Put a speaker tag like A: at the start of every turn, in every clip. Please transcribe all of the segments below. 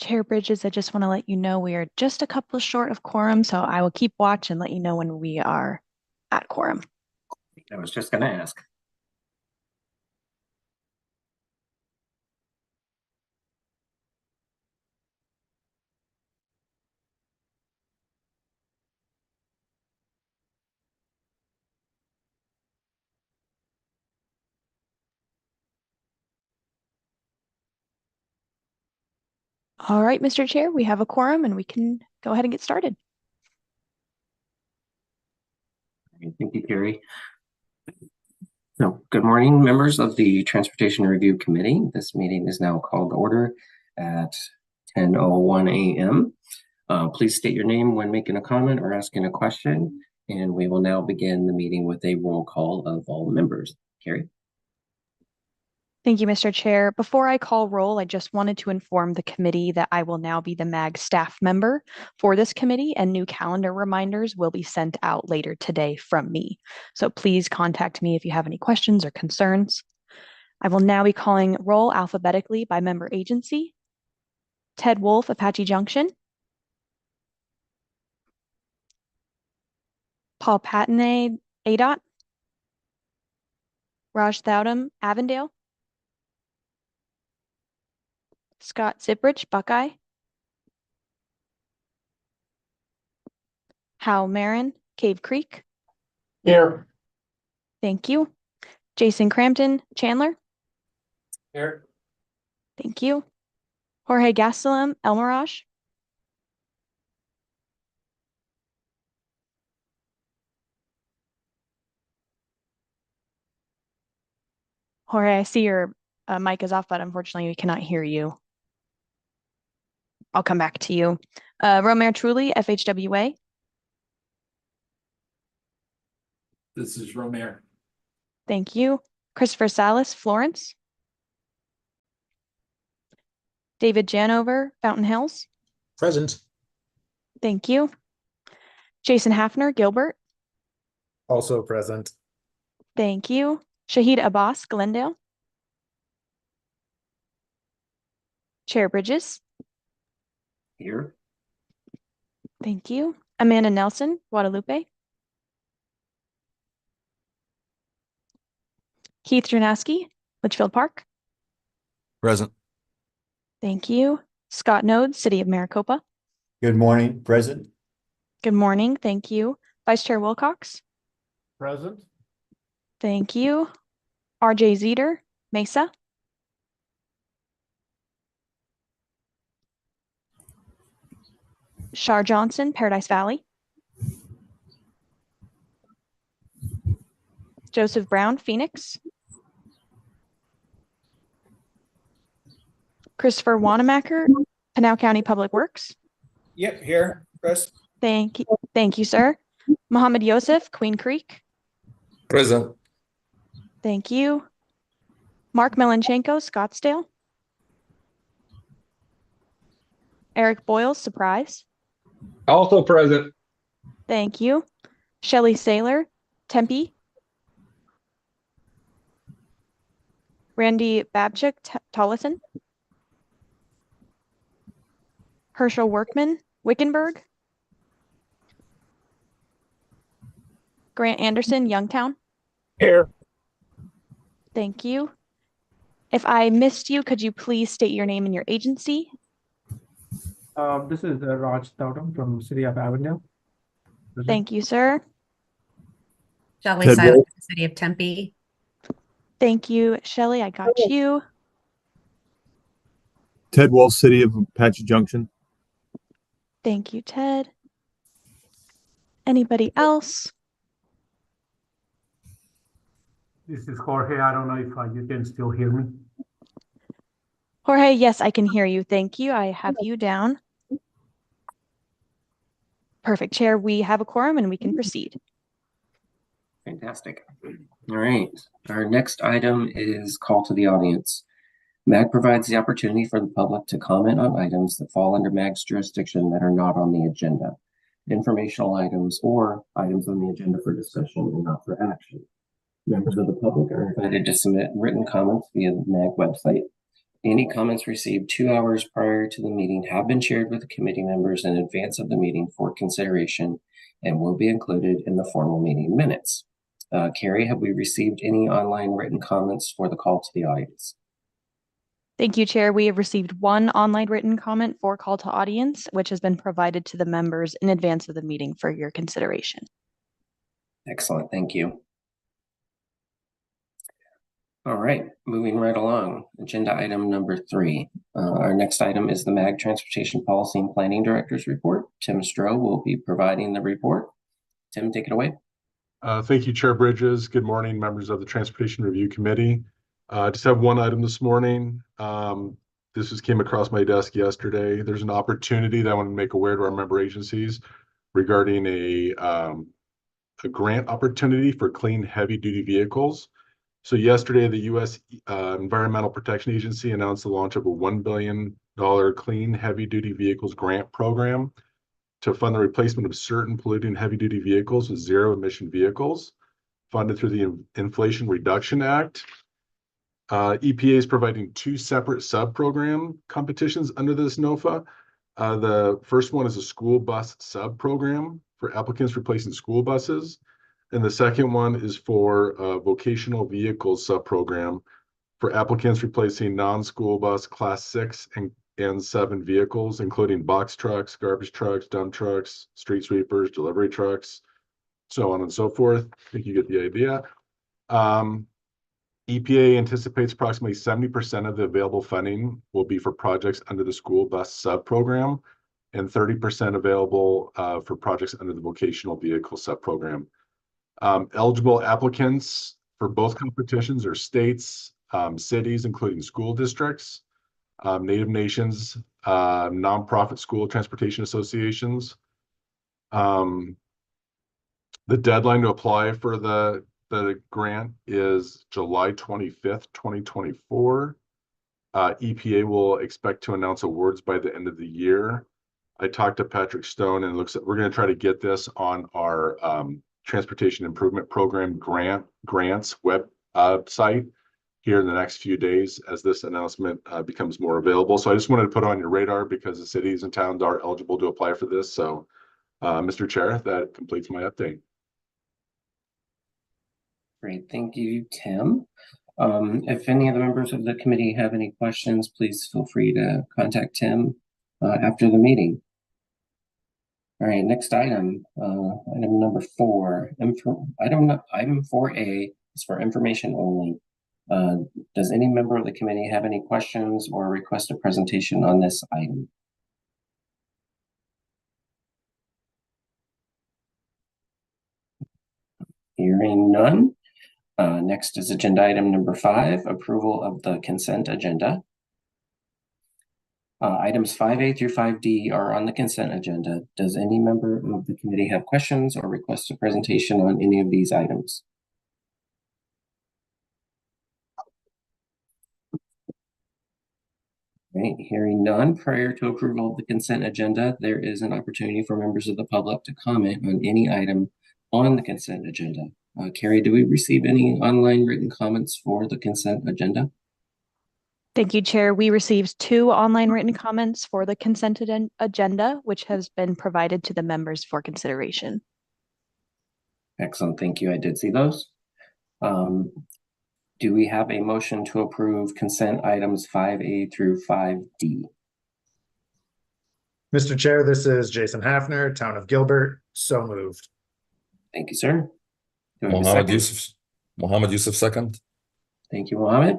A: Chair Bridges, I just want to let you know we are just a couple short of quorum, so I will keep watch and let you know when we are at quorum.
B: I was just going to ask.
A: All right, Mr. Chair, we have a quorum and we can go ahead and get started.
B: Thank you, Carrie. So, good morning, members of the Transportation Review Committee. This meeting is now called to order at 10:01 a.m. Please state your name when making a comment or asking a question, and we will now begin the meeting with a roll call of all members. Carrie?
A: Thank you, Mr. Chair. Before I call roll, I just wanted to inform the committee that I will now be the MAG staff member for this committee, and new calendar reminders will be sent out later today from me. So please contact me if you have any questions or concerns. I will now be calling roll alphabetically by member agency. Ted Wolf, Apache Junction. Paul Patanay, ADOT. Raj Thowdam, Avondale. Scott Ziprich, Buckeye. Hal Marin, Cave Creek.
C: Here.
A: Thank you. Jason Crampton, Chandler.
C: Here.
A: Thank you. Jorge Gastelum, El Mirage. Jorge, I see your mic is off, but unfortunately we cannot hear you. I'll come back to you. Romer Truly, FHWA.
C: This is Romer.
A: Thank you. Christopher Salas, Florence. David Janover, Fountain Hills.
D: Present.
A: Thank you. Jason Hafner, Gilbert.
D: Also present.
A: Thank you. Shahid Abbas, Glendale. Chair Bridges.
B: Here.
A: Thank you. Amanda Nelson, Guadalupe. Keith Jernaski, Litchfield Park.
D: Present.
A: Thank you. Scott Node, City of Maricopa.
E: Good morning, present.
A: Good morning. Thank you. Vice Chair Wilcox.
C: Present.
A: Thank you. RJ Zeter, Mesa. Shar Johnson, Paradise Valley. Joseph Brown, Phoenix. Christopher Wanamaker, Pinal County Public Works.
C: Yep, here, Chris.
A: Thank you, sir. Mohammed Yosef, Queen Creek.
D: Present.
A: Thank you. Mark Melanchenko, Scottsdale. Eric Boyle, Surprise.
D: Also present.
A: Thank you. Shelley Saylor, Tempe. Randy Babchuk, Tolleson. Herschel Workman, Wickenburg. Grant Anderson, Youngtown.
C: Here.
A: Thank you. If I missed you, could you please state your name and your agency?
F: This is Raj Thowdam from City of Avondale.
A: Thank you, sir.
G: Shelley
E: Ted
G: Silent,
E: Wolf.
G: City of Tempe.
A: Thank you, Shelley. I got you.
E: Ted Wolf, City of Apache Junction.
A: Thank you, Ted. Anybody else?
F: This is Jorge. I don't know if you can still hear me.
A: Jorge, yes, I can hear you. Thank you. I have you down. Perfect, Chair. We have a quorum and we can proceed.
B: Fantastic. All right. Our next item is call to the audience. MAG provides the opportunity for the public to comment on items that fall under MAG's jurisdiction that are not on the agenda, informational items, or items on the agenda for discussion and not for action. Members of the public are invited to submit written comments via the MAG website. Any comments received 2 hours prior to the meeting have been shared with the committee members in advance of the meeting for consideration and will be included in the formal meeting minutes. Carrie, have we received any online written comments for the call to the audience?
A: Thank you, Chair. We have received one online written comment for call to audience, which has been provided to the members in advance of the meeting for your consideration.
B: Excellent, thank you. All right, moving right along. Agenda item number 3. Our next item is the MAG Transportation Policy and Planning Director's Report. Tim Stroh will be providing the report. Tim, take it away.
H: Thank you, Chair Bridges. Good morning, members of the Transportation Review Committee. Just have one item this morning. This just came across my desk yesterday. There's an opportunity that I want to make aware to our member agencies regarding a grant opportunity for clean heavy-duty vehicles. So yesterday, the U.S. Environmental Protection Agency announced the launch of a $1 billion clean heavy-duty vehicles grant program to fund the replacement of certain polluting heavy-duty vehicles with zero-emission vehicles, funded through the Inflation Reduction Act. EPA is providing 2 separate sub-program competitions under this NOFA. The first one is a school bus sub-program for applicants replacing school buses. And the second one is for a vocational vehicles sub-program for applicants replacing non-school bus class 6 and 7 vehicles, including box trucks, garbage trucks, dump trucks, street sweepers, delivery trucks, so on and so forth. I think you get the idea. EPA anticipates approximately 70% of the available funding will be for projects under the school bus sub-program and 30% available for projects under the vocational vehicle sub-program. Eligible applicants for both competitions are states, cities, including school districts, Native Nations, nonprofit school transportation associations. The deadline to apply for the grant is July 25th, 2024. EPA will expect to announce awards by the end of the year. I talked to Patrick Stone, and it looks like we're going to try to get this on our Transportation Improvement Program grants website here in the next few days as this announcement becomes more available. So I just wanted to put it on your radar because the cities and towns are eligible to apply for this. So, Mr. Chair, that completes my update.
B: Great, thank you, Tim. If any of the members of the committee have any questions, please feel free to contact Tim after the meeting. All right, next item, item number 4. Item 4A is for information only. Does any member of the committee have any questions or request a presentation on this item? Hearing none. Next is agenda item number 5, approval of the consent agenda. Items 5A through 5D are on the consent agenda. Does any member of the committee have questions or request a presentation on any of these items? Right, hearing none. Prior to approval of the consent agenda, there is an opportunity for members of the public to comment on any item on the consent agenda. Carrie, do we receive any online written comments for the consent agenda?
A: Thank you, Chair. We received 2 online written comments for the consent agenda, which has been provided to the members for consideration.
B: Excellent, thank you. I did see those. Do we have a motion to approve consent items 5A through 5D?
D: Mr. Chair, this is Jason Hafner, Town of Gilbert. So moved.
B: Thank you, sir. Do I have a
I: Mohammed
B: second?
I: Yusuf. Mohammed Yusuf, second.
B: Thank you, Mohammed.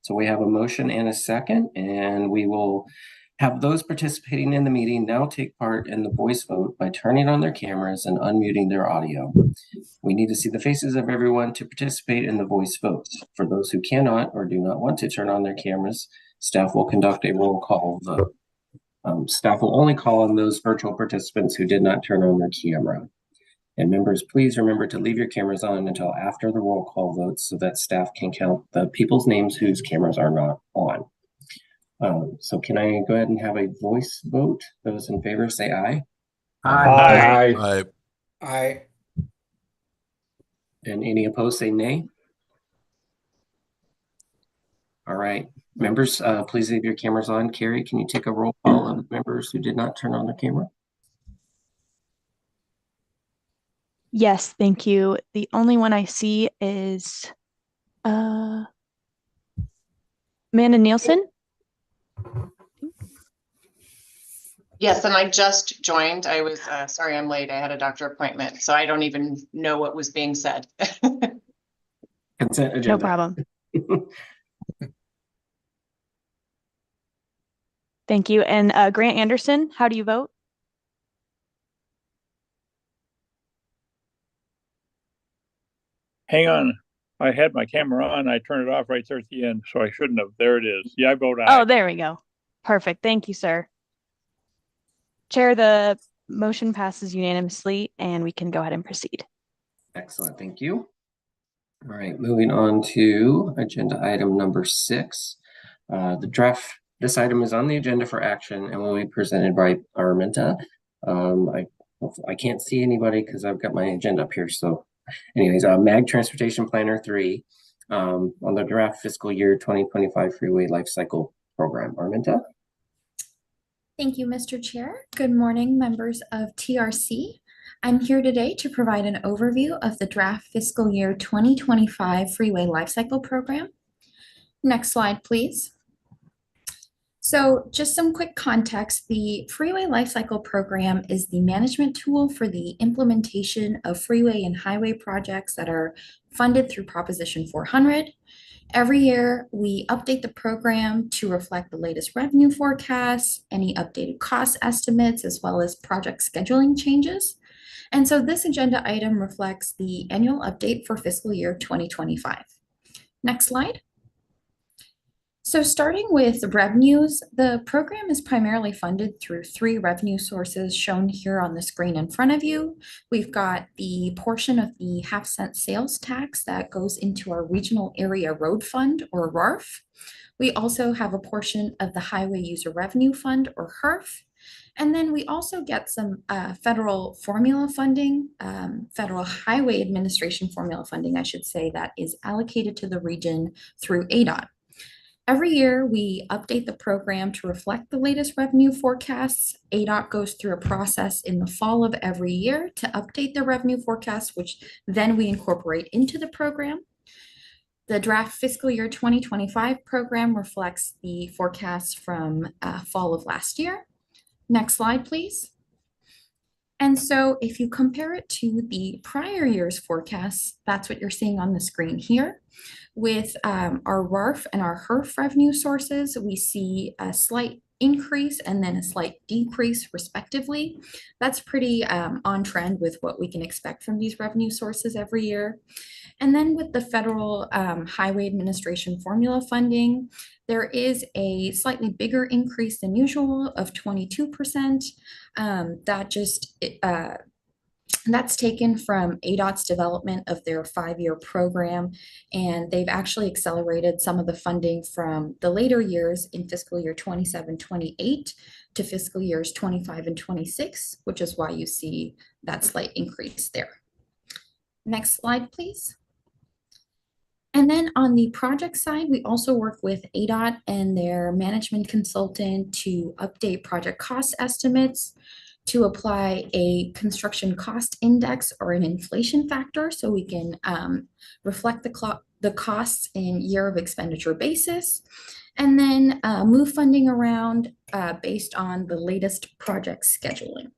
B: So we have a motion and a second, and we will have those participating in the meeting now take part in the voice vote by turning on their cameras and unmuting their audio. We need to see the faces of everyone to participate in the voice votes. For those who cannot or do not want to turn on their cameras, staff will conduct a roll call vote. Staff will only call on those virtual participants who did not turn on their camera. And members, please remember to leave your cameras on until after the roll call votes so that staff can count the people's names whose cameras are not on. So can I go ahead and have a voice vote? Those in favor say aye.
C: Aye.
I: Aye.
C: Aye.
B: And any opposed say nay. All right, Members, please leave your cameras on. Carrie, can you take a roll call of members who did not turn on their camera?
A: Yes, thank you. The only one I see is Amanda Nielsen.
J: Yes, and I just joined. I was, sorry, I'm late. I had a doctor appointment, so I don't even know what was being said.
B: Consent agenda.
A: No problem. Thank you. And Grant Anderson, how do you vote?
K: Hang on. I had my camera on. I turned it off right there at the end, so I shouldn't have. There it is. Yeah, I vote aye.
A: Oh, there we go. Perfect. Thank you, sir. Chair, the motion passes unanimously and we can go ahead and proceed.
B: Excellent, thank you. All right, moving on to agenda item number 6. The draft, this item is on the agenda for action and will be presented by Araminta. I can't see anybody because I've got my agenda up here. So anyways, MAG Transportation Planner 3 on the draft fiscal year 2025 Freeway Life Cycle Program. Araminta?
L: Thank you, Mr. Chair. Good morning, members of TRC. I'm here today to provide an overview of the draft fiscal year 2025 Freeway Lifecycle Program. Next slide, please. So just some quick context, the Freeway Lifecycle Program is the management tool for the implementation of freeway and highway projects that are funded through Proposition 400. Every year, we update the program to reflect the latest revenue forecasts, any updated cost estimates, as well as project scheduling changes. And so this agenda item reflects the annual update for fiscal year 2025. Next slide. So starting with revenues, the program is primarily funded through 3 revenue sources shown here on the screen in front of you. We've got the portion of the half-cent sales tax that goes into our Regional Area Road Fund, or RARF. We also have a portion of the Highway User Revenue Fund, or HURF. And then we also get some federal formula funding, Federal Highway Administration formula funding, I should say, that is allocated to the region through ADOT. Every year, we update the program to reflect the latest revenue forecasts. ADOT goes through a process in the fall of every year to update their revenue forecasts, which then we incorporate into the program. The draft fiscal year 2025 program reflects the forecasts from fall of last year. Next slide, please. And so if you compare it to the prior year's forecasts, that's what you're seeing on the screen here. With our RARF and our HURF revenue sources, we see a slight increase and then a slight decrease respectively. That's pretty on trend with what we can expect from these revenue sources every year. And then with the Federal Highway Administration formula funding, there is a slightly bigger increase than usual of 22%. That's taken from ADOT's development of their 5-year program, and they've actually accelerated some of the funding from the later years in fiscal year 27-28 to fiscal years 25 and 26, which is why you see that slight increase there. Next slide, please. And then on the project side, we also work with ADOT and their management consultant to update project cost estimates, to apply a construction cost index or an inflation factor so we can reflect the costs in year of expenditure basis, and then move funding around based on the latest project scheduling.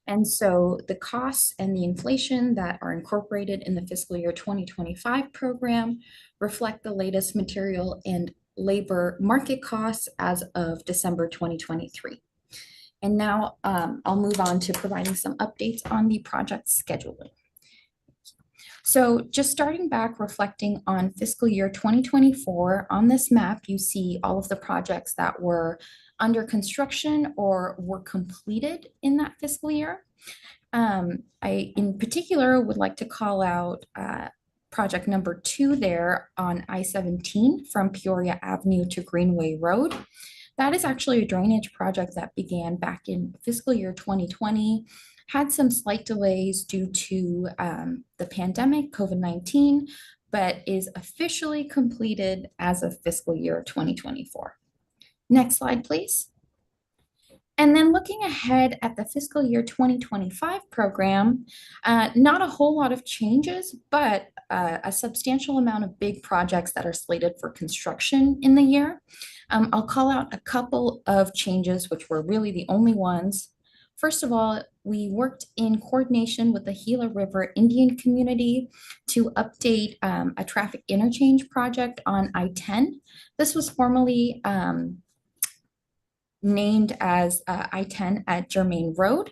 L: And so the costs and the inflation that are incorporated in the fiscal year 2025 program reflect the latest material and labor market costs as of December 2023. And now I'll move on to providing some updates on the project scheduling. So just starting back, reflecting on fiscal year 2024, on this map, you see all of the projects that were under construction or were completed in that fiscal year. I, in particular, would like to call out project number 2 there on I-17 from Peoria Avenue to Greenway Road. That is actually a drainage project that began back in fiscal year 2020, had some slight delays due to the pandemic, COVID-19, but is officially completed as of fiscal year 2024. Next slide, please. And then looking ahead at the fiscal year 2025 program, not a whole lot of changes, but a substantial amount of big projects that are slated for construction in the year. I'll call out a couple of changes, which were really the only ones. First of all, we worked in coordination with the Gila River Indian community to update a traffic interchange project on I-10. This was formerly named as I-10 at Germain Road.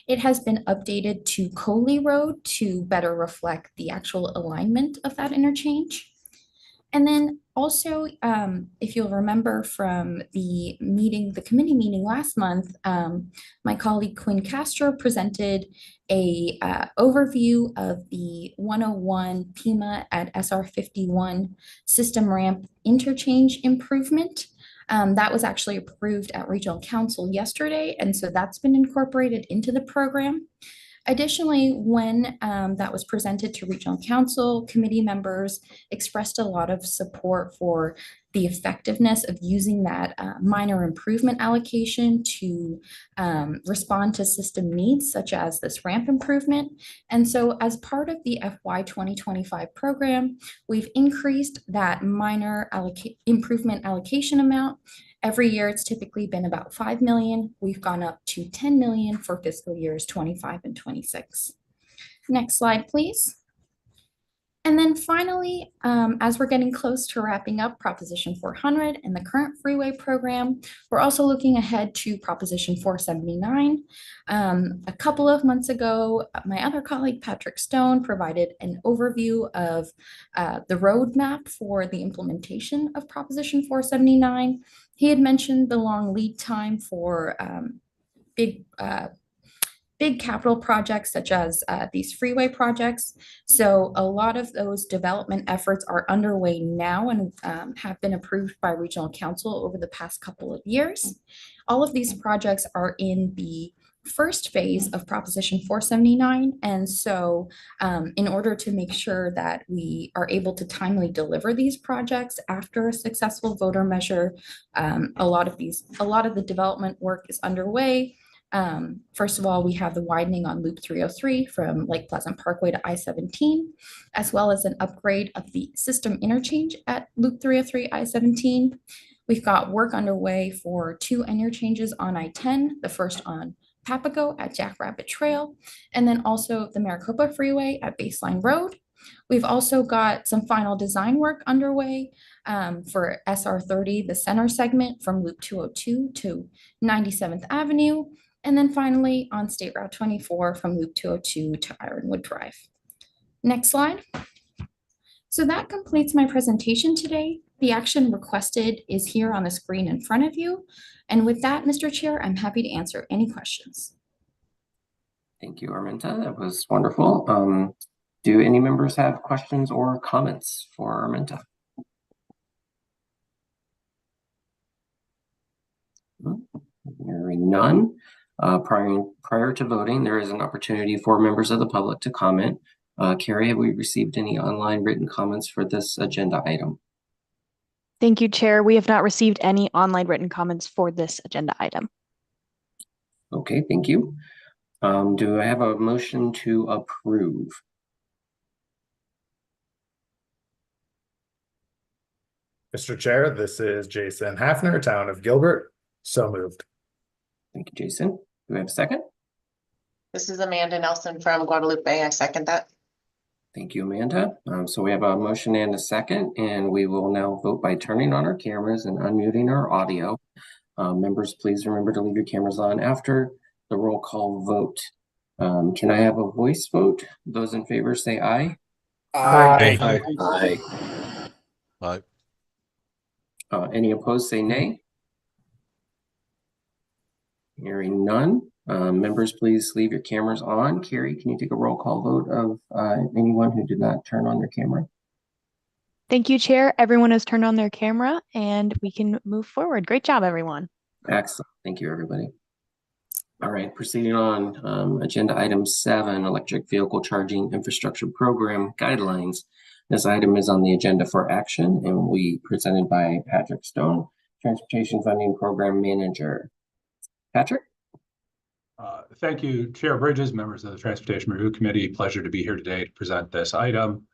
L: It has been updated to Coley Road to better reflect the actual alignment of that interchange. And then also, if you'll remember from the meeting, the committee meeting last month, my colleague Quinn Castro presented a overview of the 101 Pima at SR 51 system ramp interchange improvement. That was actually approved at Regional Council yesterday, and so that's been incorporated into the program. Additionally, when that was presented to Regional Council, committee members expressed a lot of support for the effectiveness of using that minor improvement allocation to respond to system needs, such as this ramp improvement. And so as part of the FY 2025 program, we've increased that minor improvement allocation amount. Every year, it's typically been about 5 million. We've gone up to 10 million for fiscal years 25 and 26. Next slide, please. And then finally, as we're getting close to wrapping up Proposition 400 and the current freeway program, we're also looking ahead to Proposition 479. A couple of months ago, my other colleague, Patrick Stone, provided an overview of the roadmap for the implementation of Proposition 479. He had mentioned the long lead time for big capital projects such as these freeway projects. So a lot of those development efforts are underway now and have been approved by Regional Council over the past couple of years. All of these projects are in the first phase of Proposition 479. And so in order to make sure that we are able to timely deliver these projects after a successful voter measure, a lot of the development work is underway. First of all, we have the widening on Loop 303 from Lake Pleasant Parkway to I-17, as well as an upgrade of the system interchange at Loop 303 I-17. We've got work underway for 2 interchanges on I-10, the first on Papago at Jackrabbit Trail, and then also the Maricopa Freeway at Baseline Road. We've also got some final design work underway for SR 30, the center segment from Loop 202 to 97th Avenue. And then finally on State Route 24 from Loop 202 to Ironwood Drive. Next slide. So that completes my presentation today. The action requested is here on the screen in front of you. And with that, Mr. Chair, I'm happy to answer any questions.
B: Thank you, Arminta. That was wonderful. Do any members have questions or comments for Arminta? Hearing none. Prior to voting, there is an opportunity for members of the public to comment. Carrie, have we received any online written comments for this agenda item?
A: Thank you, Chair. We have not received any online written comments for this agenda item.
B: Okay, thank you. Do I have a motion to approve?
D: Mr. Chair, this is Jason Hafner, Town of Gilbert. So moved.
B: Thank you, Jason. Do we have a second?
J: This is Amanda Nelson from Guadalupe. I second that.
B: Thank you, Amanda. So we have a motion and a second, and we will now vote by turning on our cameras and unmuting our audio. Members, please remember to leave your cameras on after the roll call vote. Can I have a voice vote? Those in favor say aye.
C: Aye.
I: Aye.
B: Any opposed say nay. Hearing none. Members, please leave your cameras on. Carrie, can you take a roll call vote of anyone who did not turn on their camera?
A: Thank you, Chair. Everyone has turned on their camera and we can move forward. Great job, everyone.
B: Excellent. Thank you, everybody. All right, proceeding on agenda item 7, electric vehicle charging infrastructure program guidelines. This item is on the agenda for action and will be presented by Patrick Stone, Transportation Funding Program Manager. Patrick?
C: Thank you, Chair Bridges, members of the Transportation Review Committee. Pleasure to be here today to present this item.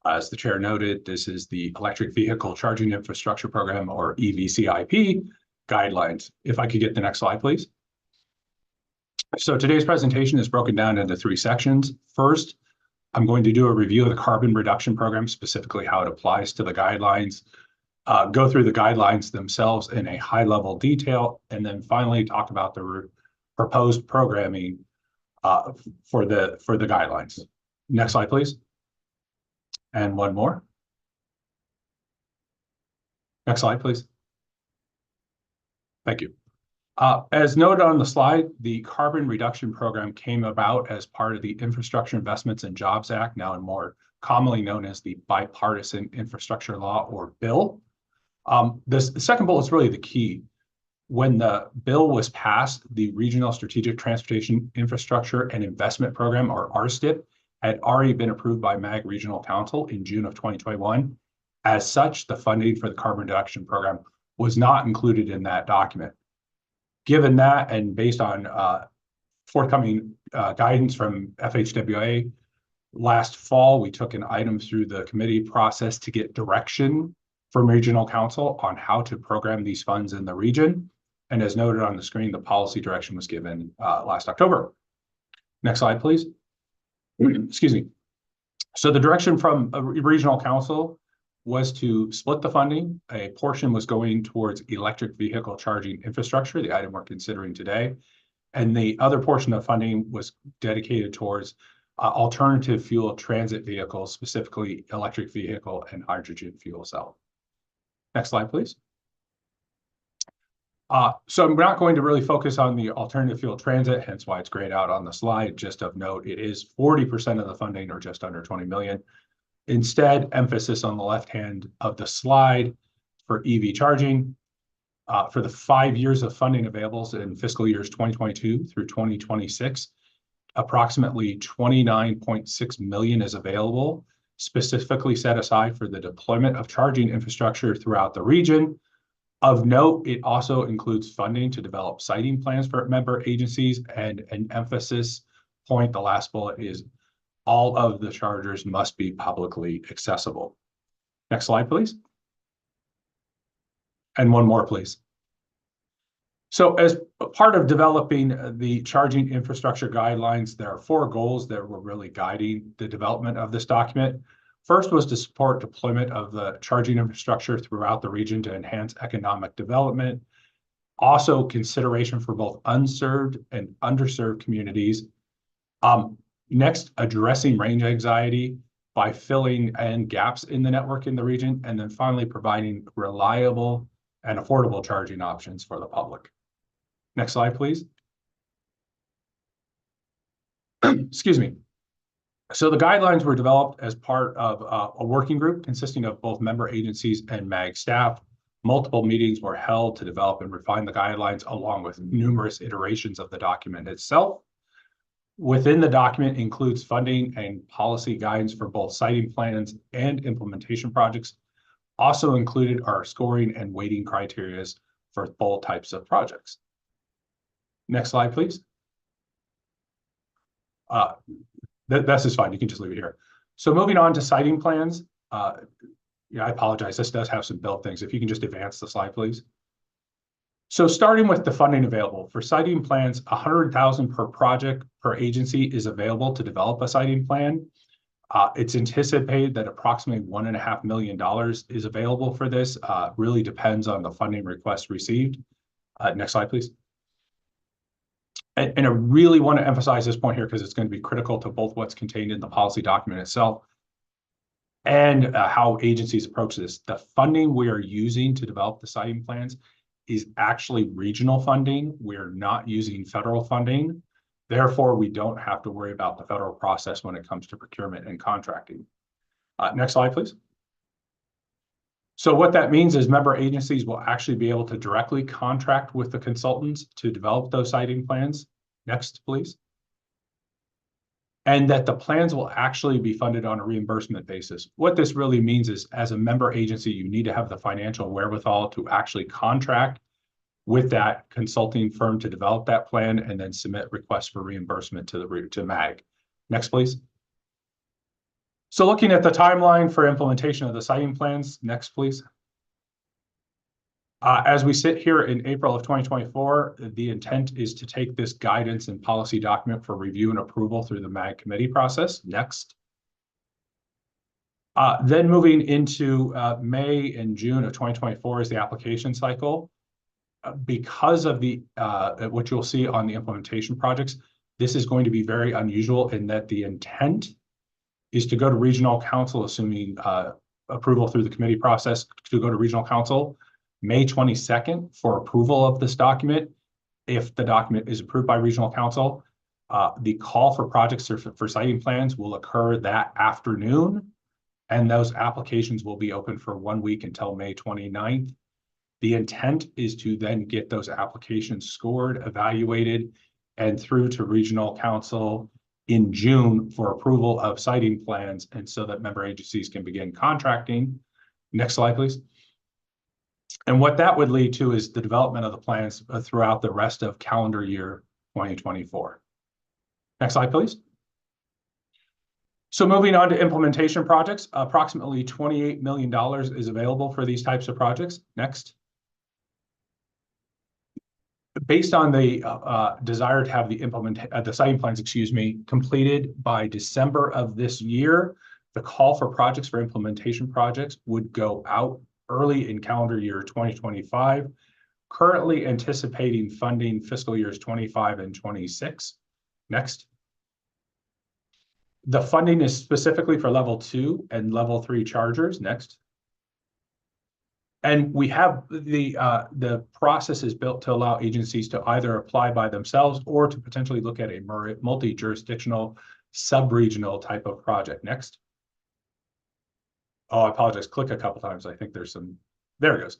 C: As the chair noted, this is the Electric Vehicle Charging Infrastructure Program, or EVCIP guidelines. If I could get the next slide, please. So today's presentation is broken down into 3 sections. First, I'm going to do a review of the carbon reduction program, specifically how it applies to the guidelines, go through the guidelines themselves in a high-level detail, and then finally talk about the proposed programming for the guidelines. Next slide, please. And one more. Next slide, please. Thank you. As noted on the slide, the carbon reduction program came about as part of the Infrastructure Investments and Jobs Act, now more commonly known as the Bipartisan Infrastructure Law, or bill. The second bullet is really the key. When the bill was passed, the Regional Strategic Transportation Infrastructure and Investment Program, or RSTIP, had already been approved by MAG Regional Council in June of 2021. As such, the funding for the carbon reduction program was not included in that document. Given that, and based on forthcoming guidance from FHWA, last fall, we took an item through the committee process to get direction from Regional Council on how to program these funds in the region. And as noted on the screen, the policy direction was given last October. Next slide, please. Excuse me. So the direction from Regional Council was to split the funding. A portion was going towards electric vehicle charging infrastructure, the item we're considering today. And the other portion of funding was dedicated towards alternative fuel transit vehicles, specifically electric vehicle and hydrogen fuel cell. Next slide, please. So I'm not going to really focus on the alternative fuel transit, hence why it's grayed out on the slide. Just of note, it is 40% of the funding, or just under 20 million. Instead, emphasis on the left hand of the slide for EV charging. For the 5 years of funding available in fiscal years 2022 through 2026, approximately 29.6 million is available, specifically set aside for the deployment of charging infrastructure throughout the region. Of note, it also includes funding to develop siting plans for member agencies, and an emphasis point, the last bullet, is all of the chargers must be publicly accessible. Next slide, please. And one more, please. So as part of developing the charging infrastructure guidelines, there are 4 goals that were really guiding the development of this document. First was to support deployment of the charging infrastructure throughout the region to enhance economic development. Also, consideration for both unserved and underserved communities. Next, addressing range anxiety by filling in gaps in the network in the region. And then finally, providing reliable and affordable charging options for the public. Next slide, please. Excuse me. So the guidelines were developed as part of a working group consisting of both member agencies and MAG staff. Multiple meetings were held to develop and refine the guidelines, along with numerous iterations of the document itself. Within the document includes funding and policy guidance for both siting plans and implementation projects. Also included are scoring and weighting criteria for both types of projects. Next slide, please. This is fine. You can just leave it here. So moving on to siting plans. Yeah, I apologize. This does have some build things. If you can just advance the slide, please. So starting with the funding available for siting plans, 100,000 per project per agency is available to develop a siting plan. It's anticipated that approximately $1.5 million is available for this. Really depends on the funding request received. Next slide, please. And I really want to emphasize this point here because it's going to be critical to both what's contained in the policy document itself and how agencies approach this. The funding we are using to develop the siting plans is actually regional funding. We're not using federal funding. Therefore, we don't have to worry about the federal process when it comes to procurement and contracting. Next slide, please. So what that means is member agencies will actually be able to directly contract with the consultants to develop those siting plans. Next, please. and that the plans will actually be funded on a reimbursement basis. What this really means is, as a member agency, you need to have the financial wherewithal to actually contract with that consulting firm to develop that plan and then submit requests for reimbursement to MAG. Next, please. So looking at the timeline for implementation of the siting plans, next, please. As we sit here in April of 2024, the intent is to take this guidance and policy document for review and approval through the MAG committee process. Next. Then moving into May and June of 2024 is the application cycle. Because of the what you'll see on the implementation projects, this is going to be very unusual in that the intent is to go to regional council, assuming approval through the committee process, to go to regional council May 22nd for approval of this document. If the document is approved by regional council, the call for projects for siting plans will occur that afternoon, and those applications will be open for 1 week until May 29th. The intent is to then get those applications scored, evaluated, and through to regional council in June for approval of siting plans, and so that member agencies can begin contracting. Next slide, please. And what that would lead to is the development of the plans throughout the rest of calendar year 2024. Next slide, please. So moving on to implementation projects, approximately $28 million is available for these types of projects. Next. Based on the desire to have the siting plans, completed by December of this year, the call for projects for implementation projects would go out early in calendar year 2025, currently anticipating funding fiscal years 25 and 26. Next. The funding is specifically for level 2 and level 3 chargers. Next. And we have the process is built to allow agencies to either apply by themselves or to potentially look at a multi-jurisdictional, sub-regional type of project. Next. Oh, I apologize. Click a couple times. I think there's some. There it goes.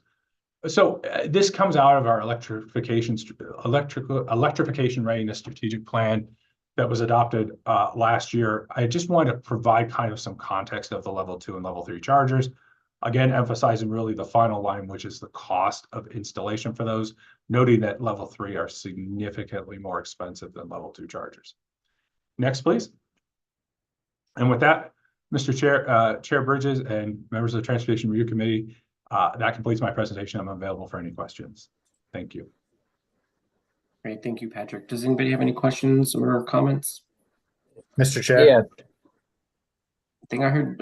C: So this comes out of our electrification readiness strategic plan that was adopted last year. I just want to provide kind of some context of the level 2 and level 3 chargers. Again, emphasizing really the final line, which is the cost of installation for those, noting that level 3 are significantly more expensive than level 2 chargers. Next, please. And with that, Mr. Chair, Chair Bridges and members of the Transportation Review Committee, that completes my presentation. I'm available for any questions. Thank you.
B: Great, thank you, Patrick. Does anybody have any questions or comments?
D: Mr. Chair?
F: Yeah.
B: I think I heard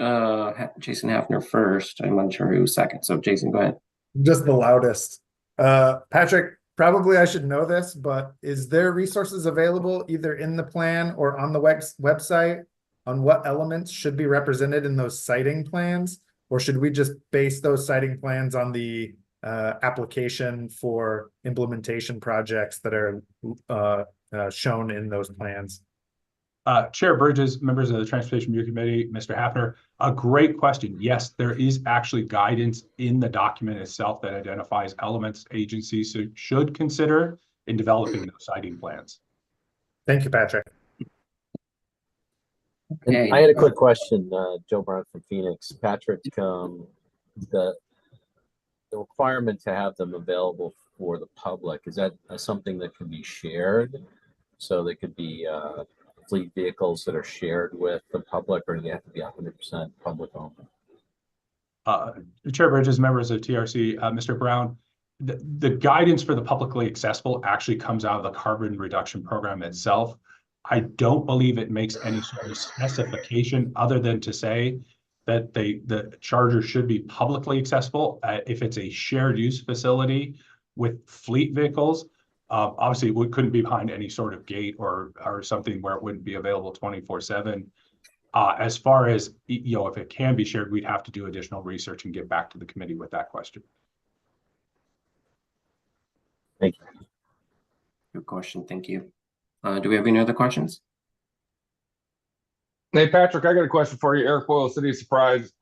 B: Jason Hafner first. I'm unsure who was second. So Jason, go ahead.
D: Just the loudest. Patrick, probably I should know this, but is there resources available either in the plan or on the website on what elements should be represented in those siting plans? Or should we just base those siting plans on the application for implementation projects that are shown in those plans?
C: Chair Bridges, members of the Transportation Review Committee, Mr. Hafner, a great question. Yes, there is actually guidance in the document itself that identifies elements agencies should consider in developing those siting plans.
D: Thank you, Patrick.
B: Okay.
M: I had a quick question, Joe Brown from Phoenix. Patrick, the requirement to have them available for the public, is that something that can be shared? So they could be fleet vehicles that are shared with the public, or do they have to be 100% public owned?
C: Chair Bridges, members of TRC, Mr. Brown, the guidance for the publicly accessible actually comes out of the carbon reduction program itself. I don't believe it makes any sort of specification other than to say that the charger should be publicly accessible. If it's a shared use facility with fleet vehicles, obviously we couldn't be behind any sort of gate or something where it wouldn't be available 24/7. As far as, if it can be shared, we'd have to do additional research and get back to the committee with that question.
M: Thank you.
B: Good question. Thank you. Do we have any other questions?
N: Hey, Patrick, I got a question for you. Eric Boyle, City of Surprise.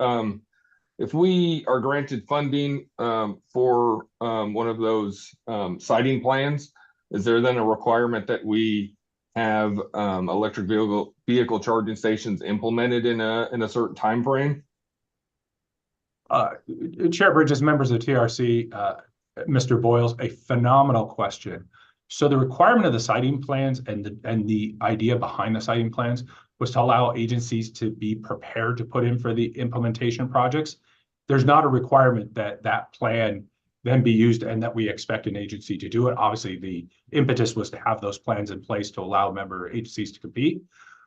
N: If we are granted funding for one of those siting plans, is there then a requirement that we have electric vehicle charging stations implemented in a certain time frame?
C: Chair Bridges, members of the TRC, Mr. Boyles, a phenomenal question. So the requirement of the siting plans and the idea behind the siting plans was to allow agencies to be prepared to put in for the implementation projects. There's not a requirement that that plan then be used and that we expect an agency to do it. Obviously, the impetus was to have those plans in place to allow member agencies to compete.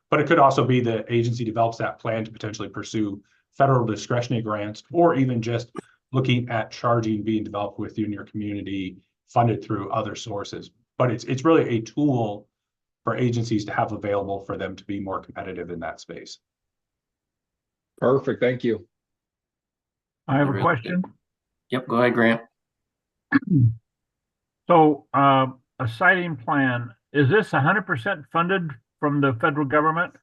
C: But it could also be the agency develops that plan to potentially pursue federal discretionary grants, or even just looking at charging being developed within your community, funded through other sources. But it's really a tool for agencies to have available for them to be more competitive in that space.
N: Perfect, thank you.
O: I have a question.
B: Yep, go ahead, Grant.
O: So, a siting plan, is this 100% funded from the federal government?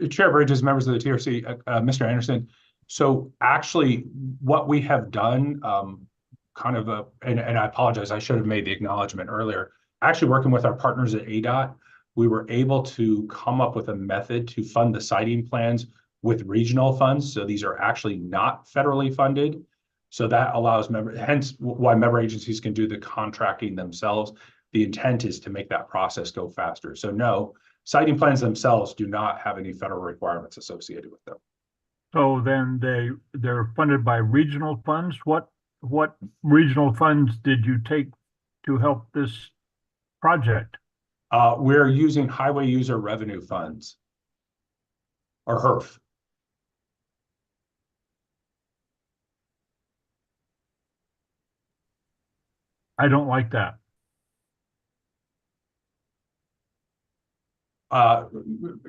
C: Chair Bridges, members of the TRC, Mr. Anderson. So actually what we have done, and I apologize, I should have made the acknowledgement earlier. Actually working with our partners at ADOT, we were able to come up with a method to fund the siting plans with regional funds. So these are actually not federally funded. So that allows hence why member agencies can do the contracting themselves. The intent is to make that process go faster. So no, siting plans themselves do not have any federal requirements associated with them.
O: So then they're funded by regional funds. What regional funds did you take to help this project?
C: We're using highway user revenue funds, or HERF.
O: I don't like that.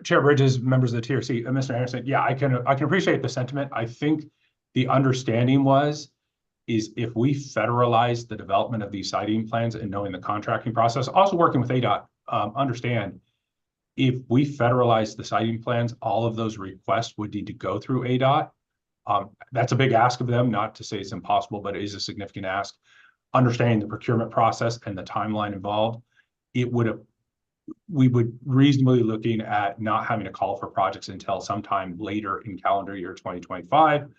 C: Chair Bridges, members of the TRC, Mr. Anderson, yeah, I can appreciate the sentiment. I think the understanding is if we federalize the development of these siting plans and knowing the contracting process, also working with ADOT, understand if we federalize the siting plans, all of those requests would need to go through ADOT. That's a big ask of them, not to say it's impossible, but it is a significant ask. Understanding the procurement process and the timeline involved, we would reasonably looking at not having to call for projects until sometime later in calendar year 2025.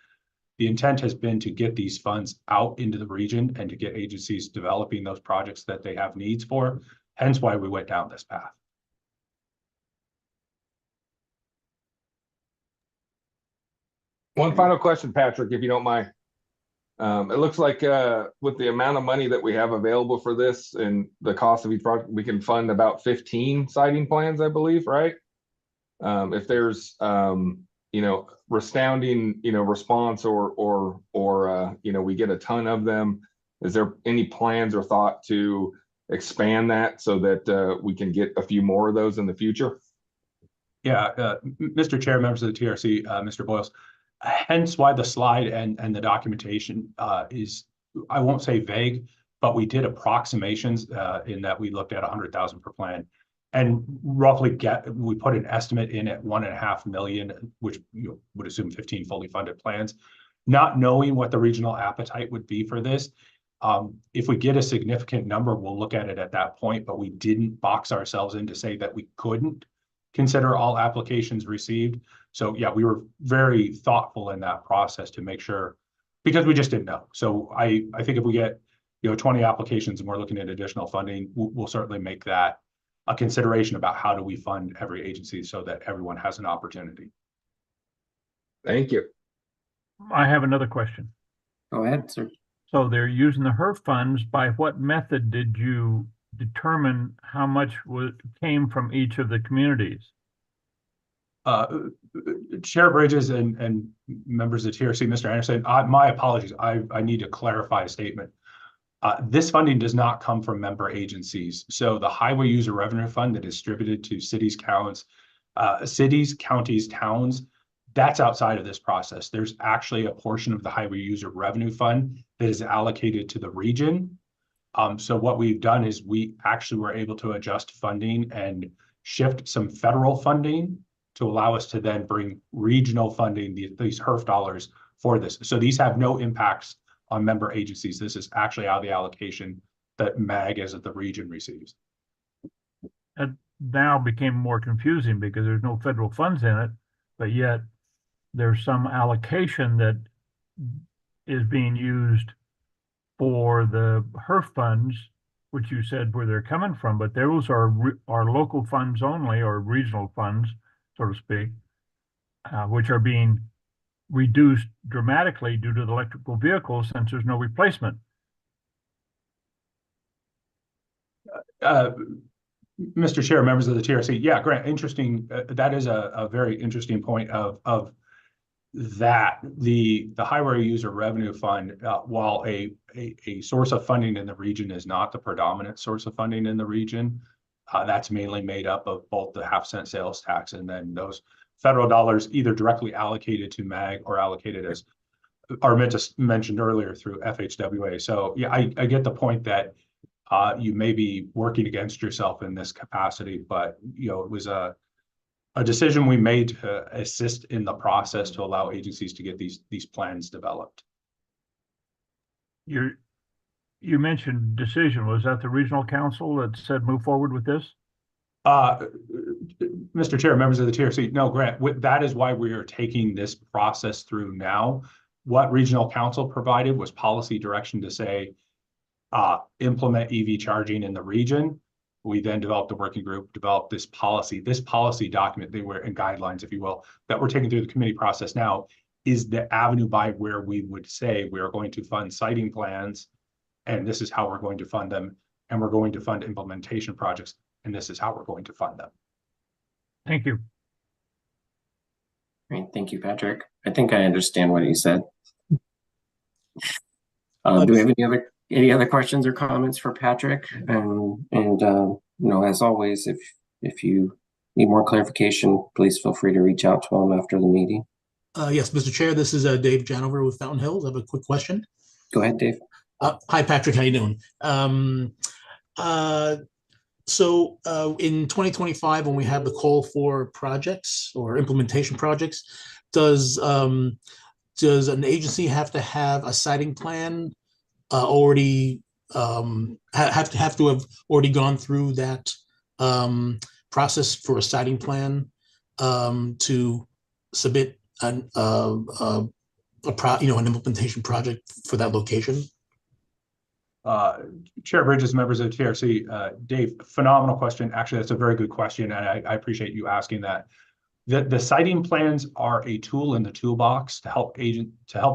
C: The intent has been to get these funds out into the region and to get agencies developing those projects that they have needs for, hence why we went down this path.
N: One final question, Patrick, if you don't mind. It looks like with the amount of money that we have available for this and the cost of each project, we can fund about 15 siting plans, I believe, right? If there's resounding response or we get a ton of them, is there any plans or thought to expand that so that we can get a few more of those in the future?
C: Yeah, Mr. Chair, members of the TRC, Mr. Boyles, hence why the slide and the documentation is, I won't say vague, but we did approximations in that we looked at 100,000 per plan and roughly we put an estimate in at 1.5 million, which you would assume 15 fully funded plans, not knowing what the regional appetite would be for this. If we get a significant number, we'll look at it at that point, but we didn't box ourselves in to say that we couldn't consider all applications received. So yeah, we were very thoughtful in that process to make sure, because we just didn't know. So I think if we get 20 applications and we're looking at additional funding, we'll certainly make that a consideration about how do we fund every agency so that everyone has an opportunity.
N: Thank you.
O: I have another question.
B: Go ahead, sir.
O: So they're using the HERF funds. By what method did you determine how much came from each of the communities?
C: Chair Bridges and members of the TRC, Mr. Anderson, my apologies. I need to clarify a statement. This funding does not come from member agencies. So the Highway User Revenue Fund that is distributed to cities, counties, towns, that's outside of this process. There's actually a portion of the Highway User Revenue Fund that is allocated to the region. So what we've done is we actually were able to adjust funding and shift some federal funding to allow us to then bring regional funding, these HERF dollars for this. So these have no impacts on member agencies. This is actually out of the allocation that MAG as of the region receives.
O: now became more confusing because there's no federal funds in it, but yet there's some allocation that is being used for the HERF funds, which you said where they're coming from, but those are local funds only, or regional funds, so to speak, which are being reduced dramatically due to the electrical vehicles since there's no replacement.
C: Mr. Chair, members of the TRC, yeah, Grant, interesting. That is a very interesting point of that the Highway User Revenue Fund, while a source of funding in the region is not the predominant source of funding in the region, that's mainly made up of both the half-cent sales tax and then those federal dollars either directly allocated to MAG or allocated as Armintas mentioned earlier through FHWA. So yeah, I get the point that you may be working against yourself in this capacity, but it was a decision we made to assist in the process to allow agencies to get these plans developed.
O: You mentioned decision. Was that the regional council that said move forward with this?
C: Mr. Chair, members of the TRC, no, Grant, that is why we are taking this process through now. What regional council provided was policy direction to say, implement EV charging in the region. We then developed a working group, developed this policy document, they were in guidelines, if you will, that we're taking through the committee process now is the avenue by where we would say we are going to fund siting plans, and this is how we're going to fund them, and we're going to fund implementation projects, and this is how we're going to fund them.
O: Thank you.
B: Great, thank you, Patrick. I think I understand what you said. Do we have any other questions or comments for Patrick? As always, if you need more clarification, please feel free to reach out to him after the meeting.
P: Yes, Mr. Chair, this is Dave Janover with Fountain Hills. I have a quick question.
B: Go ahead, Dave.
P: Hi, Patrick. How you doing? So in 2025, when we have the call for projects or implementation projects, does an agency have to have a siting plan already have to have already gone through that process for a siting plan to submit an implementation project for that location?
C: Chair Bridges, members of the TRC, Dave, phenomenal question. Actually, that's a very good question, and I appreciate you asking that. The siting plans are a tool in the toolbox to help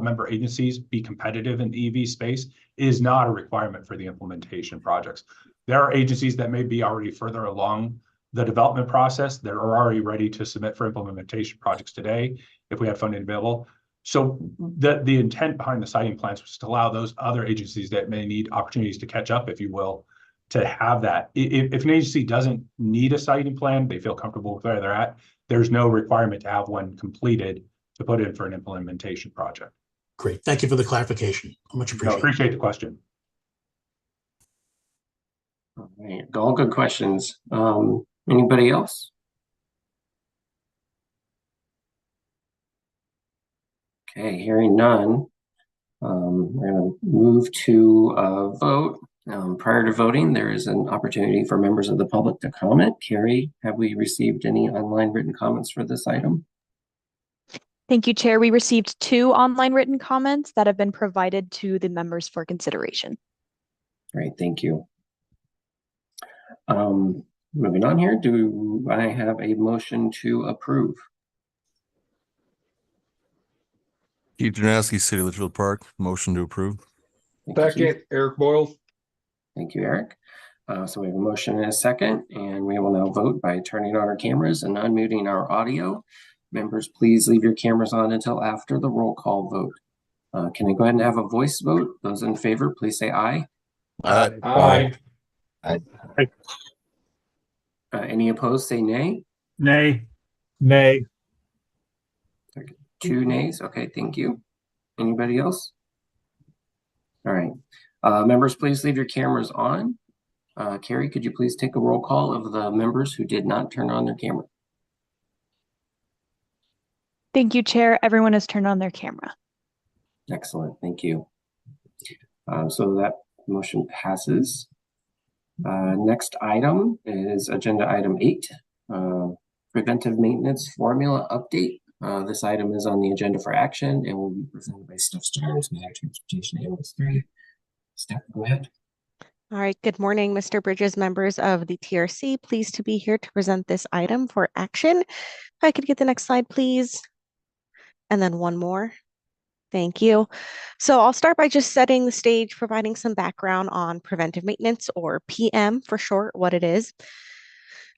C: member agencies be competitive in the EV space. It is not a requirement for the implementation projects. There are agencies that may be already further along the development process that are already ready to submit for implementation projects today if we have funding available. So the intent behind the siting plans was to allow those other agencies that may need opportunities to catch up, if you will, to have that. If an agency doesn't need a siting plan, they feel comfortable with where they're at, there's no requirement to have one completed to put in for an implementation project.
P: Great. Thank you for the clarification. Much appreciated.
C: I appreciate the question.
B: All right, all good questions. Anybody else? Okay, hearing none, we're going to move to a vote. Prior to voting, there is an opportunity for members of the public to comment. Carrie, have we received any online written comments for this item?
A: Thank you, Chair. We received 2 online written comments that have been provided to the members for consideration.
B: Great, thank you. Moving on here, do I have a motion to approve?
I: Keith Janowski, City of Litchfield Park, motion to approve.
N: Second, Eric Boyles.
B: Thank you, Eric. So we have a motion and a second, and we will now vote by turning on our cameras and unmuting our audio. Members, please leave your cameras on until after the roll call vote. Can I go ahead and have a voice vote? Those in favor, please say aye.
I: Aye.
N: Aye.
E: Aye.
B: Any opposed, say nay.
O: Nay.
F: Nay.
B: 2 nays. Okay, thank you. Anybody else? All right. Members, please leave your cameras on. Carrie, could you please take a roll call of the members who did not turn on their camera?
A: Thank you, Chair. Everyone has turned on their camera.
B: Excellent, thank you. So that motion passes. Next item is agenda item 8, preventive maintenance formula update. This item is on the agenda for action and will be presented by Steph Stearns, Mag Transportation Analyst 3. Steph, go ahead.
Q: All right, good morning, Mr. Bridges, members of the TRC. Pleased to be here to present this item for action. If I could get the next slide, please. And then one more. Thank you. So I'll start by just setting the stage, providing some background on preventive maintenance, or PM for short, what it is.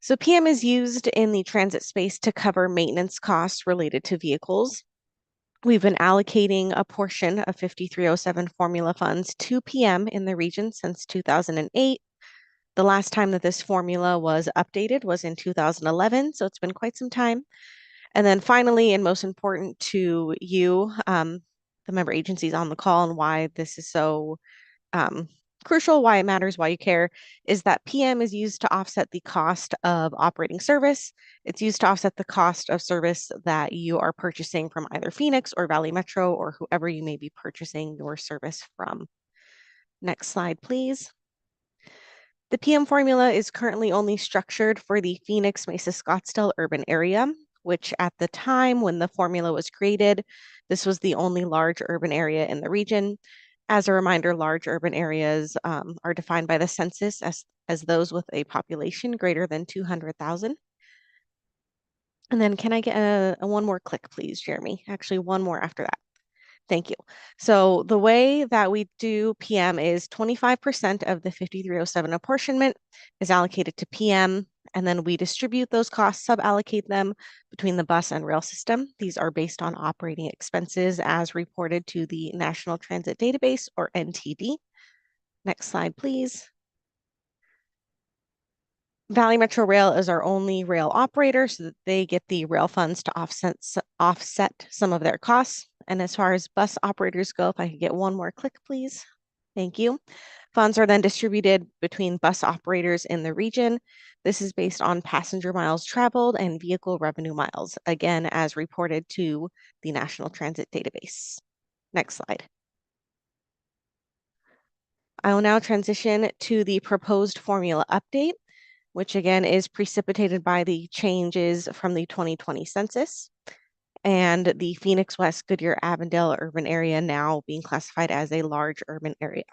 Q: So PM is used in the transit space to cover maintenance costs related to vehicles. We've been allocating a portion of 5307 formula funds to PM in the region since 2008. The last time that this formula was updated was in 2011, so it's been quite some time. And then finally, and most important to you, the member agencies on the call, and why this is so crucial, why it matters, why you care, is that PM is used to offset the cost of operating service. It's used to offset the cost of service that you are purchasing from either Phoenix or Valley Metro or whoever you may be purchasing your service from. Next slide, please. The PM formula is currently only structured for the Phoenix Mesa Scottsdale urban area, which at the time when the formula was created, this was the only large urban area in the region. As a reminder, large urban areas are defined by the census as those with a population greater than 200,000. And then can I get a one more click, please, Jeremy? Actually, one more after that. Thank you. So the way that we do PM is 25% of the 5307 apportionment is allocated to PM, and then we distribute those costs, sub-allocate them between the bus and rail system. These are based on operating expenses as reported to the National Transit Database, or NTD. Next slide, please. Valley Metro Rail is our only rail operator, so that they get the rail funds to offset some of their costs. And as far as bus operators go, if I could get one more click, please. Thank you. Funds are then distributed between bus operators in the region. This is based on passenger miles traveled and vehicle revenue miles, again, as reported to the National Transit Database. Next slide. I will now transition to the proposed formula update, which again is precipitated by the changes from the 2020 census and the Phoenix West Goodyear Avondale urban area now being classified as a large urban area.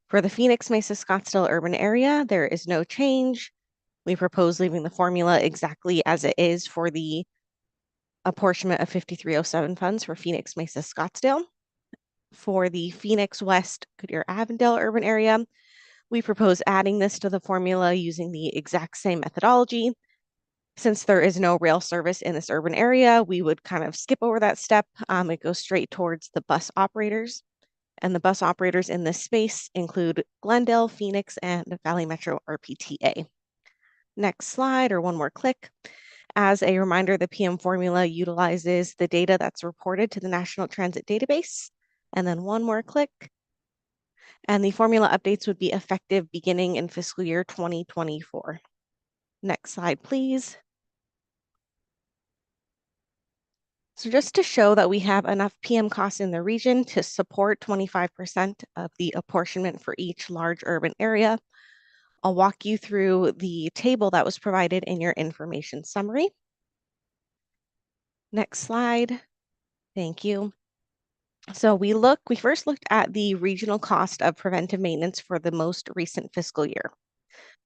Q: For the Phoenix Mesa Scottsdale urban area, there is no change. We propose leaving the formula exactly as it is for the apportionment of 5307 funds for Phoenix Mesa Scottsdale. For the Phoenix West Goodyear Avondale urban area, we propose adding this to the formula using the exact same methodology. Since there is no rail service in this urban area, we would kind of skip over that step. It goes straight towards the bus operators. And the bus operators in this space include Glendale, Phoenix, and Valley Metro RPTA. Next slide, or one more click. As a reminder, the PM formula utilizes the data that's reported to the National Transit Database. And then one more click. And the formula updates would be effective beginning in fiscal year 2024. Next slide, please. So just to show that we have enough PM costs in the region to support 25% of the apportionment for each large urban area, I'll walk you through the table that was provided in your information summary. Next slide. Thank you. So we first looked at the regional cost of preventive maintenance for the most recent fiscal year.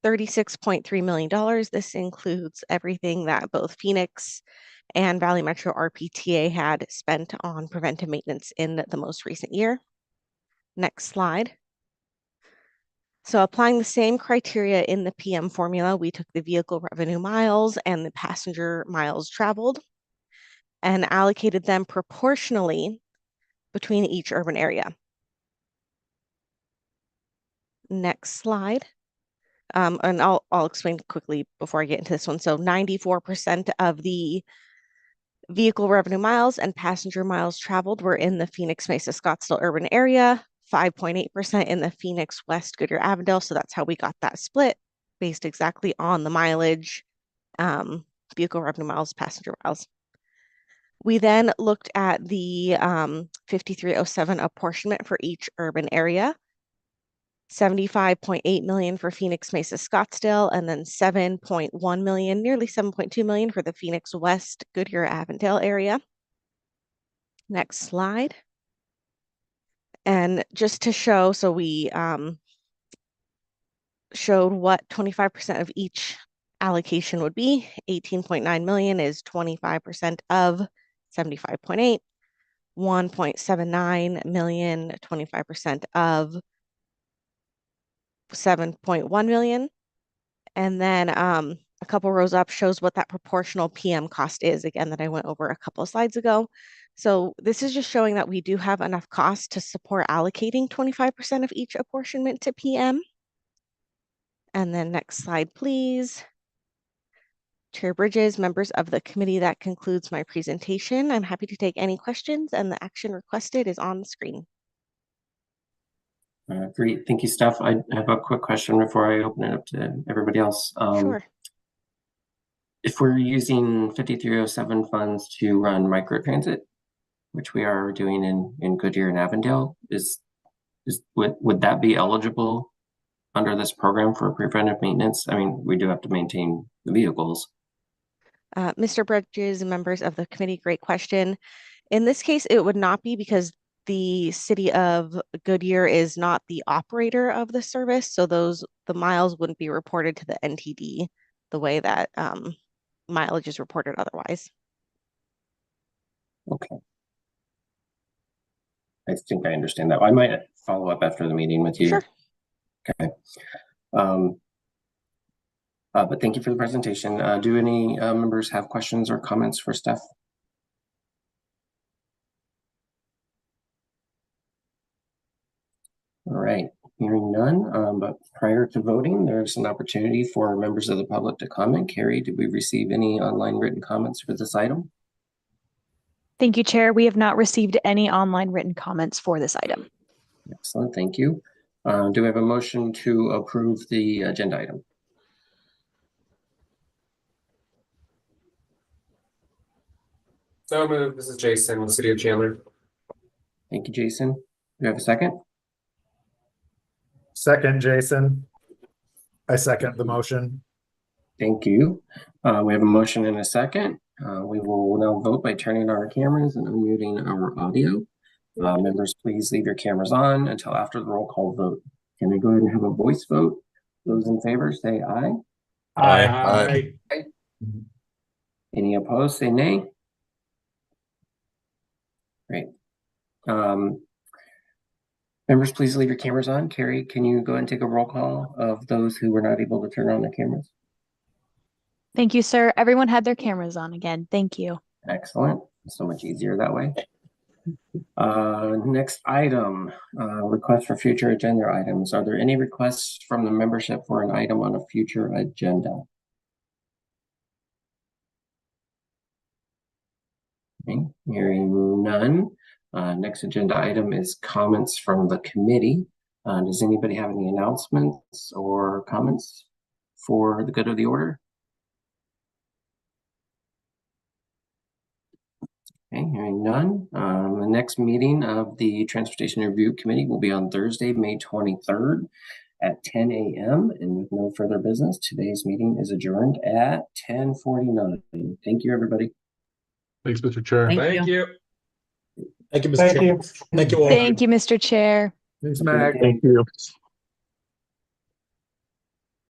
Q: $36.3 million. This includes everything that both Phoenix and Valley Metro RPTA had spent on preventive maintenance in the most recent year. Next slide. So applying the same criteria in the PM formula, we took the vehicle revenue miles and the passenger miles traveled and allocated them proportionally between each urban area. Next slide. And I'll explain quickly before I get into this one. So 94% of the vehicle revenue miles and passenger miles traveled were in the Phoenix Mesa Scottsdale urban area, 5.8% in the Phoenix West Goodyear Avondale. So that's how we got that split, based exactly on the mileage, vehicle revenue miles, passenger miles. We then looked at the 5307 apportionment for each urban area. $75.8 million for Phoenix Mesa Scottsdale, and then $7.1 million, nearly $7.2 million for the Phoenix West Goodyear Avondale area. Next slide. And just to show, so we showed what 25% of each allocation would be. 18.9 million is 25% of 75.8. 1.79 million, 25% of 7.1 million. And then a couple rows up shows what that proportional PM cost is, again, that I went over a couple of slides ago. So this is just showing that we do have enough cost to support allocating 25% of each apportionment to PM. And then next slide, please. Chair Bridges, members of the committee, that concludes my presentation. I'm happy to take any questions, and the action requested is on the screen.
B: Great, thank you, Steph. I have a quick question before I open it up to everybody else.
Q: Sure.
B: If we're using 5307 funds to run microtransit, which we are doing in Goodyear and Avondale, would that be eligible under this program for preventive maintenance? I mean, we do have to maintain the vehicles.
Q: Mr. Bridges, members of the committee, great question. In this case, it would not be, because the city of Goodyear is not the operator of the service. So the miles wouldn't be reported to the NTD the way that mileage is reported otherwise.
B: Okay. I think I understand that. I might follow up after the meeting with you.
Q: Sure.
B: Okay. But thank you for the presentation. Do any members have questions or comments for Steph? All right, hearing none, but prior to voting, there's an opportunity for members of the public to comment. Carrie, did we receive any online written comments for this item?
A: Thank you, Chair. We have not received any online written comments for this item.
B: Excellent, thank you. Do we have a motion to approve the agenda item?
R: So moved. This is Jason with the City of Chandler.
B: Thank you, Jason. Do you have a second?
D: Second, Jason. I second the motion.
B: Thank you. We have a motion and a second. We will now vote by turning on our cameras and unmuting our audio. Members, please leave your cameras on until after the roll call vote. Can I go ahead and have a voice vote? Those in favor say aye.
I: Aye.
R: Aye.
B: Any opposed say nay. Great. Members, please leave your cameras on. Carrie, can you go ahead and take a roll call of those who were not able to turn on their cameras?
A: Thank you, sir. Everyone had their cameras on again. Thank you.
B: Excellent. So much easier that way. Next item, request for future agenda items. Are there any requests from the membership for an item on a future agenda? Okay, hearing none. Next agenda item is comments from the committee. Does anybody have any announcements or comments for the good of the order? Okay, hearing none. The next meeting of the Transportation Review Committee will be on Thursday, May 23rd at 10 a.m. And with no further business, today's meeting is adjourned at 10:49. Thank you, everybody.
H: Thanks, Mr. Chair.
K: Thank you.
P: Thank you, Mr. Chair. Thank you all.
A: Thank you, Mr. Chair.
D: Thanks, Mag.
E: Thank you.